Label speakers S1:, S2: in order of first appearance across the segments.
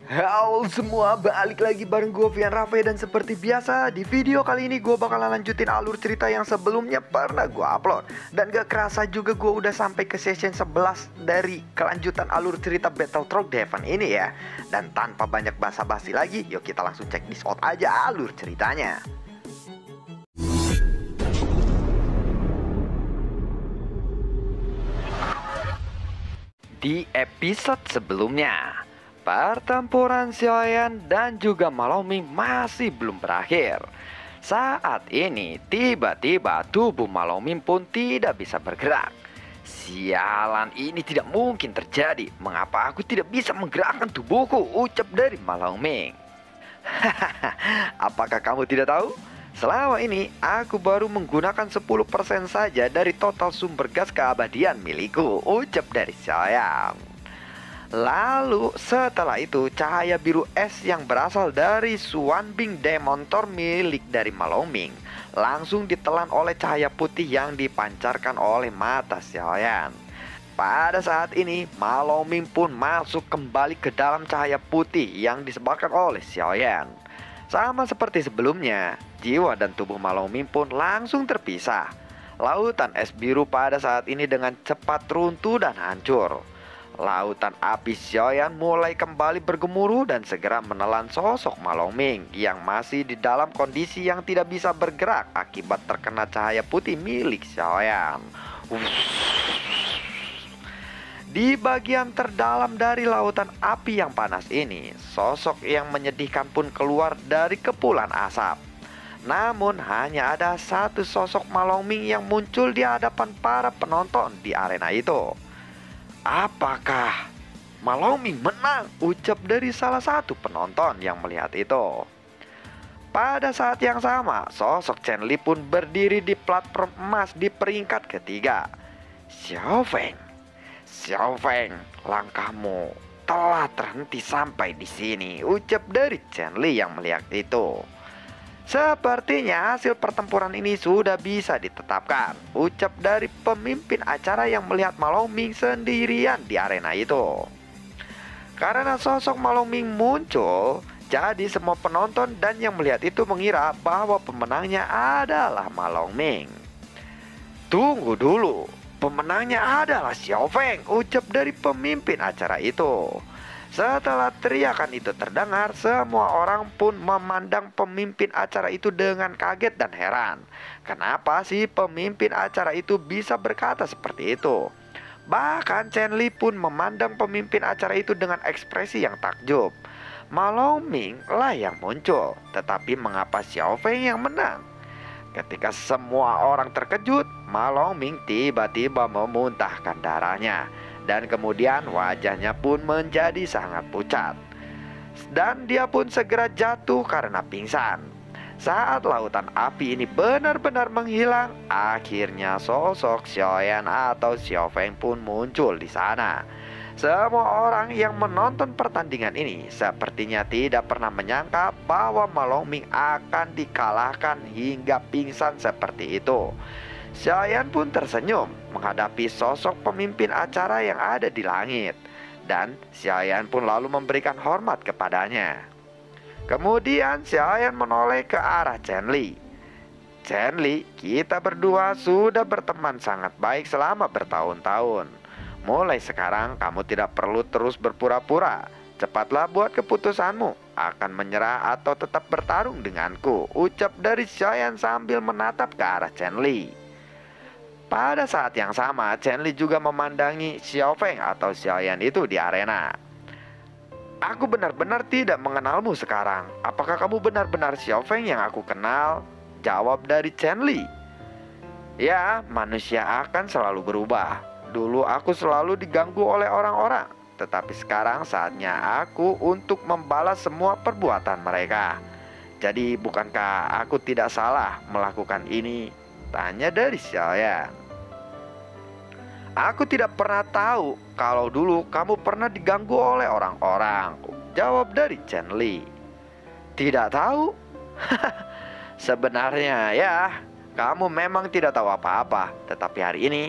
S1: Halo semua, balik lagi bareng gue Vian Rafe. Dan seperti biasa, di video kali ini gue bakalan lanjutin alur cerita yang sebelumnya pernah gue upload. Dan gak kerasa juga gue udah sampai ke session 11 dari kelanjutan alur cerita Battle Truck Devon ini ya. Dan tanpa banyak basa-basi lagi, yuk kita langsung cek this out aja alur ceritanya. Di episode sebelumnya, pertempuran Xiaoyan dan juga Maloming masih belum berakhir. Saat ini tiba-tiba tubuh Maloming pun tidak bisa bergerak. Sialan, ini tidak mungkin terjadi. Mengapa aku tidak bisa menggerakkan tubuhku? Ucap dari Maloming. Apakah kamu tidak tahu? Selama ini aku baru menggunakan 10% saja dari total sumber gas keabadian milikku, ucap dari Xiaoyan. Lalu setelah itu cahaya biru es yang berasal dari Xuanbing Demontor milik dari Maloming langsung ditelan oleh cahaya putih yang dipancarkan oleh mata Xiaoyan. Pada saat ini Maloming pun masuk kembali ke dalam cahaya putih yang disebabkan oleh Xiaoyan. Sama seperti sebelumnya, jiwa dan tubuh Maloming pun langsung terpisah. Lautan es biru pada saat ini dengan cepat runtuh dan hancur. Lautan api Xiaoyan mulai kembali bergemuruh dan segera menelan sosok Maloming yang masih di dalam kondisi yang tidak bisa bergerak akibat terkena cahaya putih milik Xiaoyan. Di bagian terdalam dari lautan api yang panas ini, sosok yang menyedihkan pun keluar dari kepulan asap. Namun hanya ada satu sosok Maloming yang muncul di hadapan para penonton di arena itu. Apakah Maloming menang? Ucap dari salah satu penonton yang melihat itu. Pada saat yang sama, sosok Chen Li pun berdiri di platform emas di peringkat ketiga. Xiao Feng, langkahmu telah terhenti sampai di sini, ucap dari Chen Li yang melihat itu. Sepertinya hasil pertempuran ini sudah bisa ditetapkan, ucap dari pemimpin acara yang melihat Maloming sendirian di arena itu. Karena sosok Maloming muncul, jadi semua penonton dan yang melihat itu mengira bahwa pemenangnya adalah Maloming. Tunggu dulu, pemenangnya adalah Xiao Feng, ucap dari pemimpin acara itu. Setelah teriakan itu terdengar, semua orang pun memandang pemimpin acara itu dengan kaget dan heran. Kenapa sih pemimpin acara itu bisa berkata seperti itu? Bahkan Chen Li pun memandang pemimpin acara itu dengan ekspresi yang takjub. Maloming lah yang muncul, tetapi mengapa Xiao Feng yang menang? Ketika semua orang terkejut, Maloming tiba-tiba memuntahkan darahnya. Dan kemudian wajahnya pun menjadi sangat pucat. Dan dia pun segera jatuh karena pingsan. Saat lautan api ini benar-benar menghilang, akhirnya sosok Xiaoyan atau Xiao Feng pun muncul di sana. Semua orang yang menonton pertandingan ini sepertinya tidak pernah menyangka bahwa Maloming akan dikalahkan hingga pingsan seperti itu. Xiaoyan pun tersenyum menghadapi sosok pemimpin acara yang ada di langit. Dan Xiaoyan pun lalu memberikan hormat kepadanya. Kemudian Xiaoyan menoleh ke arah Chen Li. Chen Li, kita berdua sudah berteman sangat baik selama bertahun-tahun. Mulai sekarang kamu tidak perlu terus berpura-pura. Cepatlah buat keputusanmu, akan menyerah atau tetap bertarung denganku, ucap dari Xiaoyan sambil menatap ke arah Chen Li. Pada saat yang sama, Chen Li juga memandangi Xiao Feng atau Xiaoyan itu di arena. Aku benar-benar tidak mengenalmu sekarang. Apakah kamu benar-benar Xiao Feng yang aku kenal? Jawab dari Chen Li. Ya, manusia akan selalu berubah. Dulu aku selalu diganggu oleh orang-orang, tetapi sekarang saatnya aku untuk membalas semua perbuatan mereka. Jadi bukankah aku tidak salah melakukan ini? Tanya dari Xiaoyan. Aku tidak pernah tahu kalau dulu kamu pernah diganggu oleh orang-orang, jawab dari Chen Li. Tidak tahu? Sebenarnya ya, kamu memang tidak tahu apa-apa. Tetapi hari ini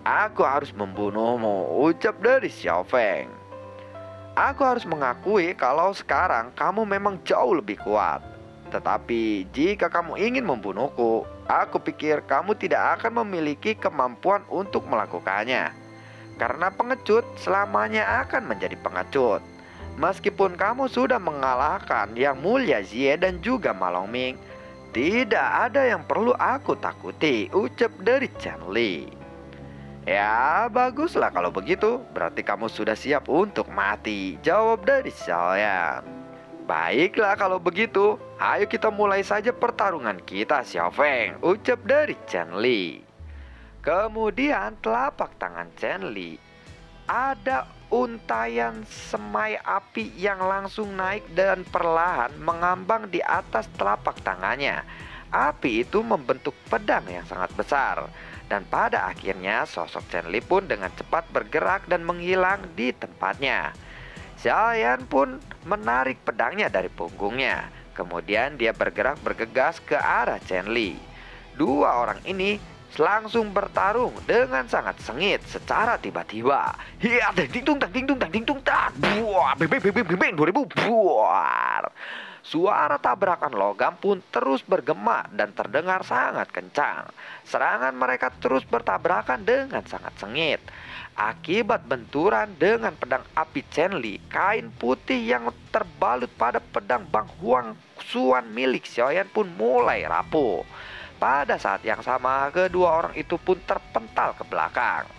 S1: aku harus membunuhmu, ucap dari Xiao Feng. Aku harus mengakui kalau sekarang kamu memang jauh lebih kuat. Tetapi jika kamu ingin membunuhku, aku pikir kamu tidak akan memiliki kemampuan untuk melakukannya. Karena pengecut selamanya akan menjadi pengecut. Meskipun kamu sudah mengalahkan Yang Mulia Zie dan juga Ma Longming, tidak ada yang perlu aku takuti, ucap dari Chen Li. Ya, baguslah kalau begitu. Berarti kamu sudah siap untuk mati, jawab dari Xiaoyan. Baiklah kalau begitu, ayo kita mulai saja pertarungan kita, Xiao Feng, ucap dari Chen Li. Kemudian telapak tangan Chen Li ada untayan semai api yang langsung naik dan perlahan mengambang di atas telapak tangannya. Api itu membentuk pedang yang sangat besar. Dan pada akhirnya sosok Chen Li pun dengan cepat bergerak dan menghilang di tempatnya. Xiaoyan pun menarik pedangnya dari punggungnya. Kemudian dia bergerak bergegas ke arah Chen Li. Dua orang ini langsung bertarung dengan sangat sengit secara tiba-tiba. Hiya, ding tung tang ding tung tang ding tung tang. Buah, beng beng beng beng beng 2000. Buar. Suara tabrakan logam pun terus bergema dan terdengar sangat kencang. Serangan mereka terus bertabrakan dengan sangat sengit. Akibat benturan dengan pedang api Chen Li, kain putih yang terbalut pada pedang Bang Huang Xuan milik Xiaoyan pun mulai rapuh. Pada saat yang sama, kedua orang itu pun terpental ke belakang.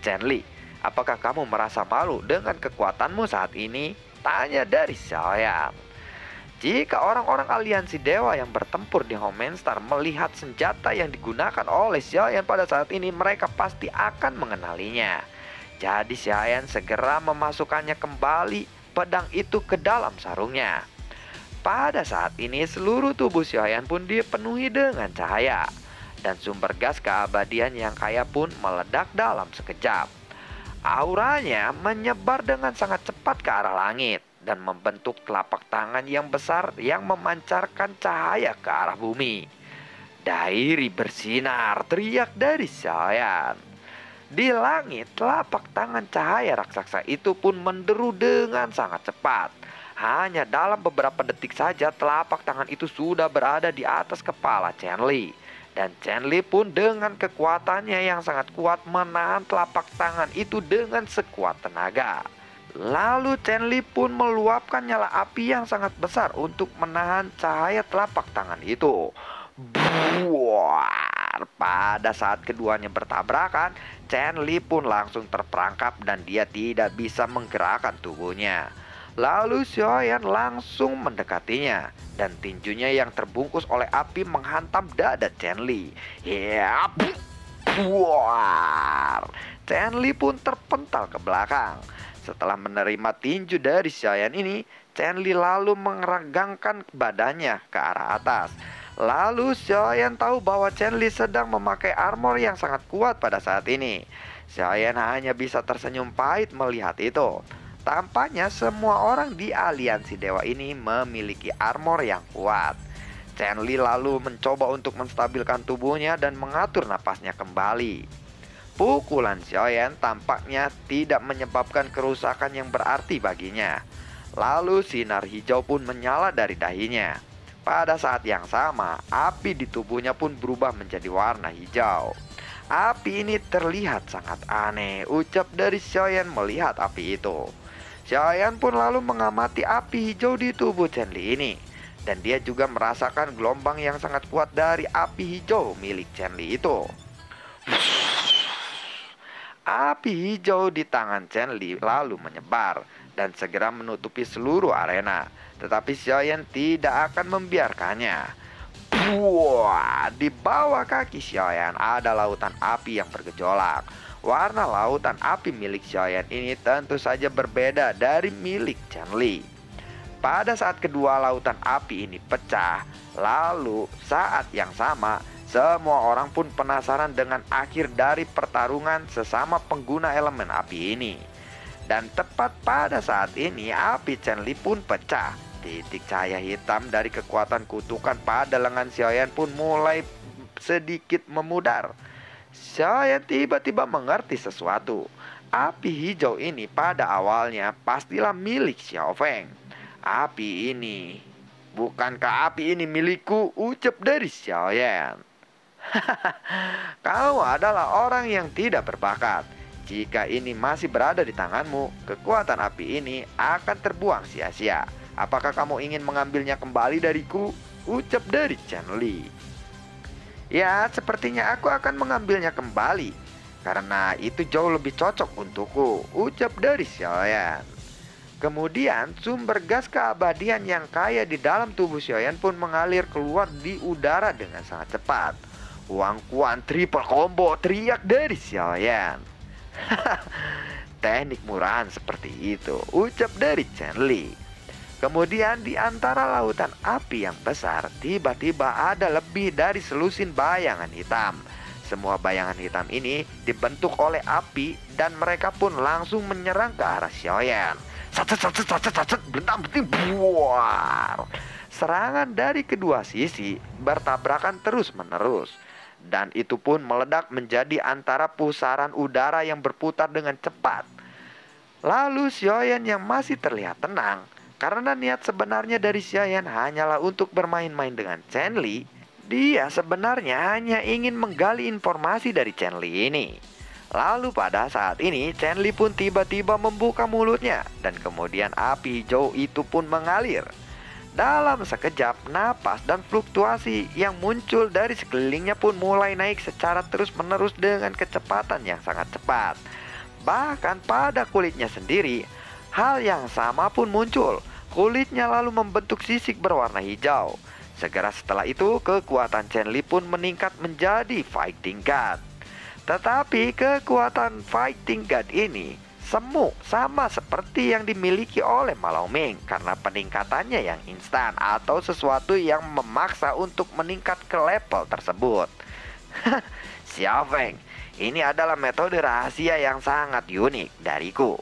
S1: Chen Li, apakah kamu merasa malu dengan kekuatanmu saat ini? Tanya dari Xiaoyan. Jika orang-orang aliansi dewa yang bertempur di Homenstar melihat senjata yang digunakan oleh Xiaoyan pada saat ini, mereka pasti akan mengenalinya. Jadi Xiaoyan segera memasukkannya kembali pedang itu ke dalam sarungnya. Pada saat ini seluruh tubuh Xiaoyan pun dipenuhi dengan cahaya. Dan sumber gas keabadian yang kaya pun meledak dalam sekejap. Auranya menyebar dengan sangat cepat ke arah langit dan membentuk telapak tangan yang besar yang memancarkan cahaya ke arah bumi. Dairi bersinar, teriak dari Xiaoyan. Di langit, telapak tangan cahaya raksasa itu pun menderu dengan sangat cepat. Hanya dalam beberapa detik saja telapak tangan itu sudah berada di atas kepala Chen Li. Dan Chen Li pun dengan kekuatannya yang sangat kuat menahan telapak tangan itu dengan sekuat tenaga. Lalu Chen Li pun meluapkan nyala api yang sangat besar untuk menahan cahaya telapak tangan itu. Buar. Pada saat keduanya bertabrakan, Chen Li pun langsung terperangkap dan dia tidak bisa menggerakkan tubuhnya. Lalu Xiaoyan langsung mendekatinya dan tinjunya yang terbungkus oleh api menghantam dada Chen Li. Ya, buar. Chen Li pun terpental ke belakang. Setelah menerima tinju dari Xiaoyan ini, Chen Li lalu mengeragangkan badannya ke arah atas. Lalu Xiaoyan tahu bahwa Chen Li sedang memakai armor yang sangat kuat pada saat ini. Xiaoyan hanya bisa tersenyum pahit melihat itu. Tampaknya semua orang di aliansi dewa ini memiliki armor yang kuat. Chen Li lalu mencoba untuk menstabilkan tubuhnya dan mengatur napasnya kembali. Pukulan Xiaoyan tampaknya tidak menyebabkan kerusakan yang berarti baginya. Lalu sinar hijau pun menyala dari dahinya. Pada saat yang sama, api di tubuhnya pun berubah menjadi warna hijau. Api ini terlihat sangat aneh, ucap dari Xiaoyan melihat api itu. Xiaoyan pun lalu mengamati api hijau di tubuh Chen Li ini. Dan dia juga merasakan gelombang yang sangat kuat dari api hijau milik Chen Li itu. Api hijau di tangan Chen Li lalu menyebar dan segera menutupi seluruh arena. Tetapi Xiaoyan tidak akan membiarkannya. Buah, di bawah kaki Xiaoyan ada lautan api yang bergejolak. Warna lautan api milik Xiaoyan ini tentu saja berbeda dari milik Chen Li. Pada saat kedua lautan api ini pecah, lalu saat yang sama semua orang pun penasaran dengan akhir dari pertarungan sesama pengguna elemen api ini. Dan tepat pada saat ini api Chen Li pun pecah. Titik cahaya hitam dari kekuatan kutukan pada lengan Xiaoyan pun mulai sedikit memudar. Xiaoyan tiba-tiba mengerti sesuatu. Api hijau ini pada awalnya pastilah milik Xiao Feng. Api ini, bukankah api ini milikku? Ucap dari Xiao Yan. Kau adalah orang yang tidak berbakat. Jika ini masih berada di tanganmu, kekuatan api ini akan terbuang sia-sia. Apakah kamu ingin mengambilnya kembali dariku? Ucap dari Chen Li. Ya, sepertinya aku akan mengambilnya kembali, karena itu jauh lebih cocok untukku, ucap dari Xiaoyan. Kemudian sumber gas keabadian yang kaya di dalam tubuh Xiaoyan pun mengalir keluar di udara dengan sangat cepat. Wang Quan triple combo, teriak dari Xiaoyan. Teknik murahan seperti itu, ucap dari Chen Li. Kemudian di antara lautan api yang besar, tiba-tiba ada lebih dari selusin bayangan hitam. Semua bayangan hitam ini dibentuk oleh api dan mereka pun langsung menyerang ke arah Xiaoyan. Buar. Serangan dari kedua sisi bertabrakan terus-menerus. Dan itu pun meledak menjadi antara pusaran udara yang berputar dengan cepat. Lalu Xiaoyan yang masih terlihat tenang, karena niat sebenarnya dari Xiaoyan hanyalah untuk bermain-main dengan Chen Li. Dia sebenarnya hanya ingin menggali informasi dari Chen Li ini. Lalu pada saat ini Chen Li pun tiba-tiba membuka mulutnya, dan kemudian api hijau itu pun mengalir. Dalam sekejap, napas dan fluktuasi yang muncul dari sekelilingnya pun mulai naik secara terus-menerus dengan kecepatan yang sangat cepat. Bahkan pada kulitnya sendiri, hal yang sama pun muncul. Kulitnya lalu membentuk sisik berwarna hijau. Segera setelah itu, kekuatan Chen Li pun meningkat menjadi Fighting God. Tetapi kekuatan Fighting God ini semu sama seperti yang dimiliki oleh Ma Longming, karena peningkatannya yang instan atau sesuatu yang memaksa untuk meningkat ke level tersebut. Xiao Feng, ini adalah metode rahasia yang sangat unik dariku.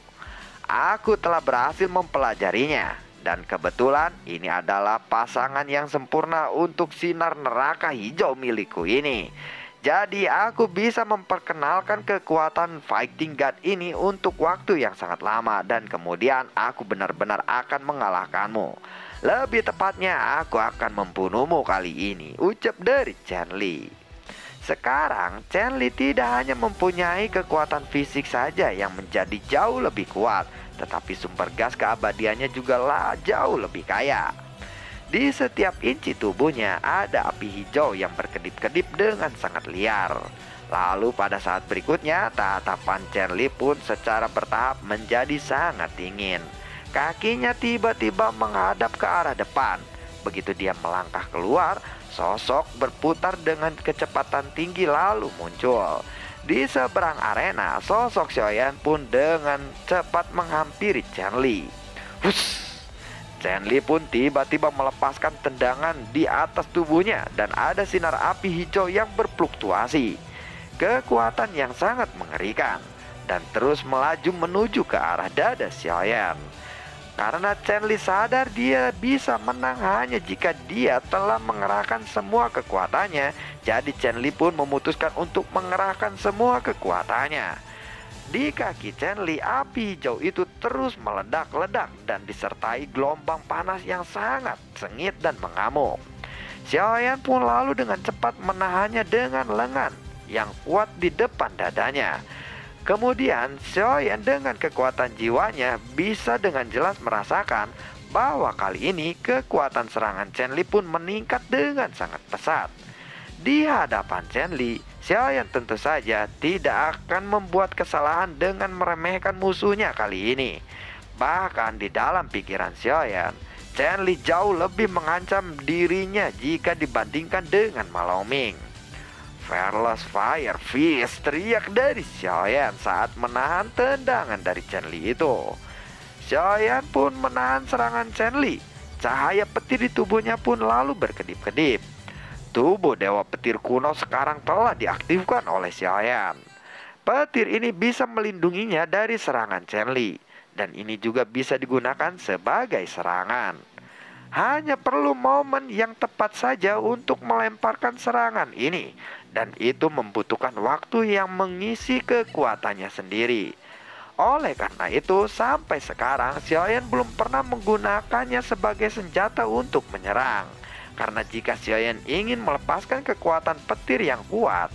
S1: Aku telah berhasil mempelajarinya, dan kebetulan ini adalah pasangan yang sempurna untuk sinar neraka hijau milikku ini. Jadi aku bisa memperkenalkan kekuatan Fighting God ini untuk waktu yang sangat lama, dan kemudian aku benar-benar akan mengalahkanmu. Lebih tepatnya aku akan membunuhmu kali ini, ucap dari Chen Li. Sekarang Chen Li tidak hanya mempunyai kekuatan fisik saja yang menjadi jauh lebih kuat, tetapi sumber gas keabadiannya juga jauh lebih kaya. Di setiap inci tubuhnya ada api hijau yang berkedip-kedip dengan sangat liar. Lalu pada saat berikutnya, tatapan Chen Li pun secara bertahap menjadi sangat dingin. Kakinya tiba-tiba menghadap ke arah depan. Begitu dia melangkah keluar, sosok berputar dengan kecepatan tinggi lalu muncul. Di seberang arena, sosok Xiaoyan pun dengan cepat menghampiri Chen Li. Hush! Chen Li pun tiba-tiba melepaskan tendangan di atas tubuhnya, dan ada sinar api hijau yang berfluktuasi. Kekuatan yang sangat mengerikan, dan terus melaju menuju ke arah dada Xiaoyan. Karena Chen Li sadar dia bisa menang hanya jika dia telah mengerahkan semua kekuatannya, jadi Chen Li pun memutuskan untuk mengerahkan semua kekuatannya. Di kaki Chen Li, api hijau itu terus meledak-ledak dan disertai gelombang panas yang sangat sengit dan mengamuk. Xiaoyan pun lalu dengan cepat menahannya dengan lengan yang kuat di depan dadanya. Kemudian Xiaoyan dengan kekuatan jiwanya bisa dengan jelas merasakan bahwa kali ini kekuatan serangan Chen Li pun meningkat dengan sangat pesat. Di hadapan Chen Li, Xiaoyan tentu saja tidak akan membuat kesalahan dengan meremehkan musuhnya kali ini. Bahkan di dalam pikiran Xiaoyan, Chen Li jauh lebih mengancam dirinya jika dibandingkan dengan Ma Longming. Fearless Fire Fist, teriak dari Xiaoyan saat menahan tendangan dari Chen Li itu. Xiaoyan pun menahan serangan Chen Li. Cahaya petir di tubuhnya pun lalu berkedip-kedip. Tubuh Dewa Petir kuno sekarang telah diaktifkan oleh Xiaoyan. Petir ini bisa melindunginya dari serangan Chen Li, dan ini juga bisa digunakan sebagai serangan. Hanya perlu momen yang tepat saja untuk melemparkan serangan ini, dan itu membutuhkan waktu yang mengisi kekuatannya sendiri. Oleh karena itu, sampai sekarang Xiaoyan belum pernah menggunakannya sebagai senjata untuk menyerang. Karena jika Xiaoyan ingin melepaskan kekuatan petir yang kuat,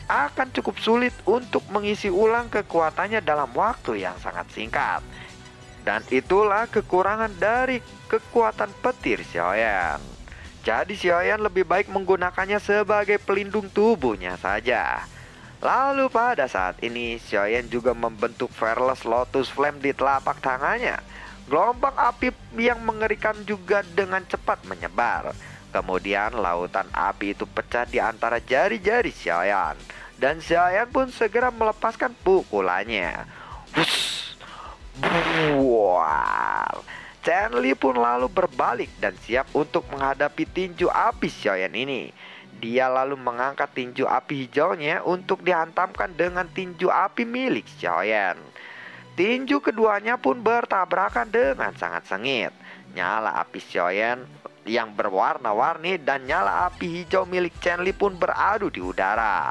S1: akan cukup sulit untuk mengisi ulang kekuatannya dalam waktu yang sangat singkat. Dan itulah kekurangan dari kekuatan petir Xiaoyan. Jadi Xiaoyan lebih baik menggunakannya sebagai pelindung tubuhnya saja. Lalu pada saat ini Xiaoyan juga membentuk Fearless Lotus Flame di telapak tangannya. Gelombang api yang mengerikan juga dengan cepat menyebar. Kemudian lautan api itu pecah di antara jari-jari Xiaoyan. Dan Xiaoyan pun segera melepaskan pukulannya. Wush! Buar! Chen Li pun lalu berbalik dan siap untuk menghadapi tinju api Xiaoyan ini. Dia lalu mengangkat tinju api hijaunya untuk dihantamkan dengan tinju api milik Xiaoyan. Tinju keduanya pun bertabrakan dengan sangat sengit. Nyala api Xiaoyan yang berwarna-warni dan nyala api hijau milik Chen Li pun beradu di udara.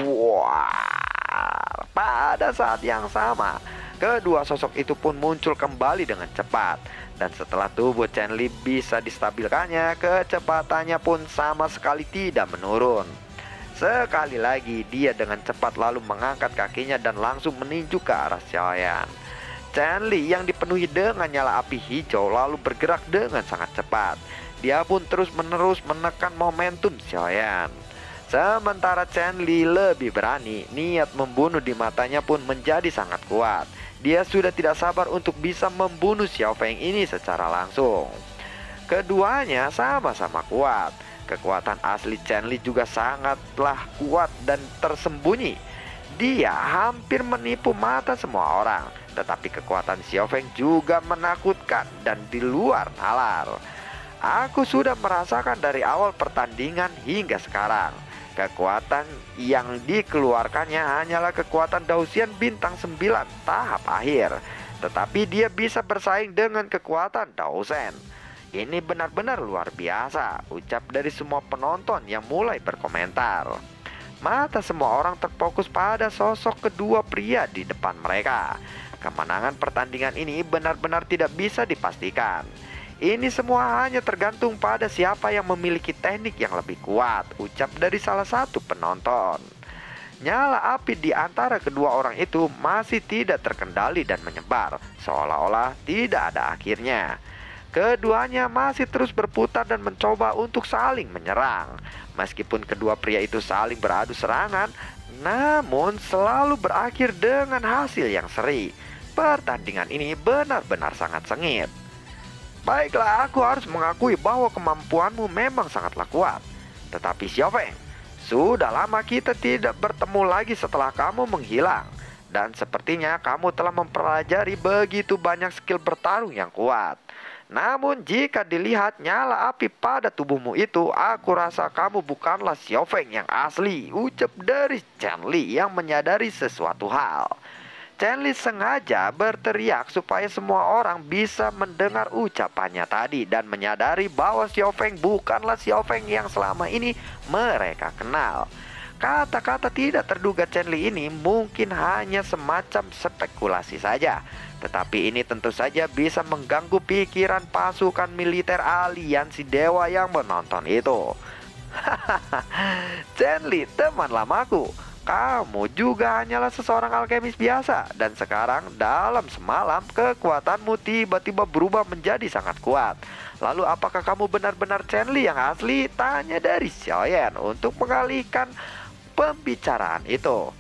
S1: Wah, pada saat yang sama, kedua sosok itu pun muncul kembali dengan cepat. Dan setelah tubuh Chen Li bisa distabilkannya, kecepatannya pun sama sekali tidak menurun. Sekali lagi dia dengan cepat lalu mengangkat kakinya dan langsung meninju ke arah Xiaoyan. Chen Li yang dipenuhi dengan nyala api hijau lalu bergerak dengan sangat cepat. Dia pun terus-menerus menekan momentum Xiaoyan. Sementara Chen Li lebih berani, niat membunuh di matanya pun menjadi sangat kuat. Dia sudah tidak sabar untuk bisa membunuh Xiao Feng ini secara langsung. Keduanya sama-sama kuat. Kekuatan asli Chen Li juga sangatlah kuat dan tersembunyi. Dia hampir menipu mata semua orang. Tetapi kekuatan Xiao Feng juga menakutkan dan di luar nalar. Aku sudah merasakan dari awal pertandingan hingga sekarang. Kekuatan yang dikeluarkannya hanyalah kekuatan Daoxian bintang 9 tahap akhir. Tetapi dia bisa bersaing dengan kekuatan Daoshen. Ini benar-benar luar biasa, ucap dari semua penonton yang mulai berkomentar. Mata semua orang terfokus pada sosok kedua pria di depan mereka. Kemenangan pertandingan ini benar-benar tidak bisa dipastikan. Ini semua hanya tergantung pada siapa yang memiliki teknik yang lebih kuat, ucap dari salah satu penonton. Nyala api di antara kedua orang itu masih tidak terkendali dan menyebar, seolah-olah tidak ada akhirnya. Keduanya masih terus berputar dan mencoba untuk saling menyerang. Meskipun kedua pria itu saling beradu serangan, namun selalu berakhir dengan hasil yang seri. Pertandingan ini benar-benar sangat sengit. Baiklah, aku harus mengakui bahwa kemampuanmu memang sangatlah kuat. Tetapi Xiao Feng, sudah lama kita tidak bertemu lagi setelah kamu menghilang. Dan sepertinya kamu telah mempelajari begitu banyak skill bertarung yang kuat. Namun jika dilihat nyala api pada tubuhmu itu, aku rasa kamu bukanlah Xiao Feng yang asli, ucap dari Chen Li yang menyadari sesuatu hal. Chen Li sengaja berteriak supaya semua orang bisa mendengar ucapannya tadi dan menyadari bahwa Xiao Feng bukanlah Xiao Feng yang selama ini mereka kenal. Kata-kata tidak terduga Chen Li ini mungkin hanya semacam spekulasi saja. Tetapi ini tentu saja bisa mengganggu pikiran pasukan militer aliansi dewa yang menonton itu. Chen Li, teman lamaku, kamu juga hanyalah seorang alkemis biasa. Dan sekarang dalam semalam kekuatanmu tiba-tiba berubah menjadi sangat kuat. Lalu apakah kamu benar-benar Chen Li yang asli? Tanya dari Xiaoyan untuk mengalihkan pembicaraan itu.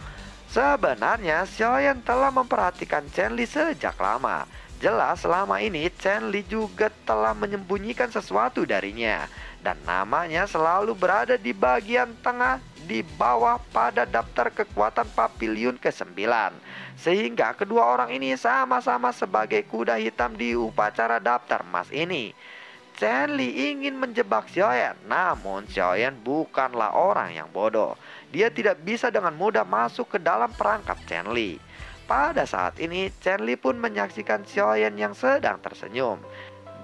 S1: Sebenarnya Xiaoyan telah memperhatikan Chen Li sejak lama. Jelas selama ini Chen Li juga telah menyembunyikan sesuatu darinya. Dan namanya selalu berada di bagian tengah di bawah pada daftar kekuatan Papiliun ke-9. Sehingga kedua orang ini sama-sama sebagai kuda hitam di upacara daftar emas ini. Chen Li ingin menjebak Xiaoyan, namun Xiaoyan bukanlah orang yang bodoh. Dia tidak bisa dengan mudah masuk ke dalam perangkap Chen Li. Pada saat ini Chen Li pun menyaksikan Xiaoyan yang sedang tersenyum.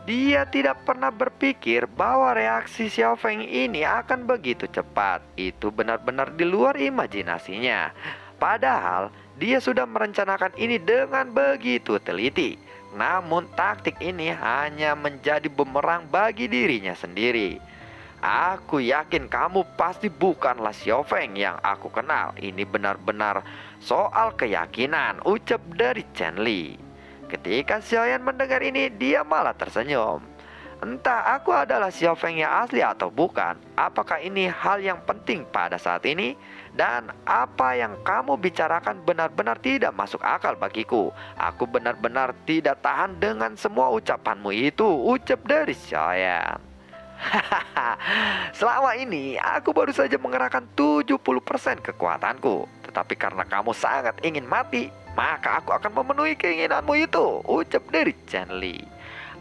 S1: Dia tidak pernah berpikir bahwa reaksi Xiao Feng ini akan begitu cepat. Itu benar-benar di luar imajinasinya. Padahal Dia sudah merencanakan ini dengan begitu teliti. Namun taktik ini hanya menjadi bumerang bagi dirinya sendiri. Aku yakin kamu pasti bukanlah Xiao Feng yang aku kenal. Ini benar-benar soal keyakinan, ucap dari Chen Li. Ketika Xiaoyan mendengar ini, dia malah tersenyum. Entah aku adalah Xiao Feng yang asli atau bukan. Apakah ini hal yang penting pada saat ini? Dan apa yang kamu bicarakan benar-benar tidak masuk akal bagiku. Aku benar-benar tidak tahan dengan semua ucapanmu itu, ucap dari Xiaoyan. Hahaha, selama ini aku baru saja mengerahkan 70% kekuatanku. Tetapi karena kamu sangat ingin mati, maka aku akan memenuhi keinginanmu itu, ucap dari Chen Li.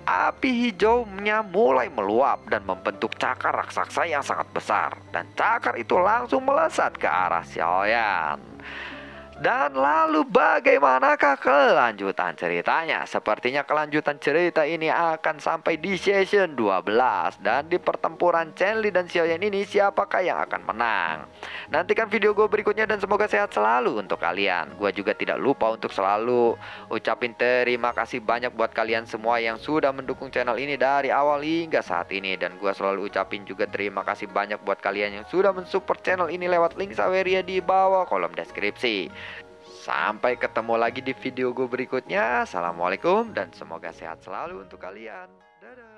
S1: Api hijaunya mulai meluap dan membentuk cakar raksasa yang sangat besar. Dan cakar itu langsung melesat ke arah Xiaoyan. Dan lalu bagaimanakah kelanjutan ceritanya? Sepertinya kelanjutan cerita ini akan sampai di season 12. Dan di pertempuran Chen Li dan Xiaoyan ini, siapakah yang akan menang? Nantikan video gue berikutnya dan semoga sehat selalu untuk kalian. Gue juga tidak lupa untuk selalu ucapin terima kasih banyak buat kalian semua yang sudah mendukung channel ini dari awal hingga saat ini. Dan gue selalu ucapin juga terima kasih banyak buat kalian yang sudah mensupport channel ini lewat link Saweria di bawah kolom deskripsi. Sampai ketemu lagi di video gue berikutnya. Assalamualaikum dan semoga sehat selalu untuk kalian. Dadah.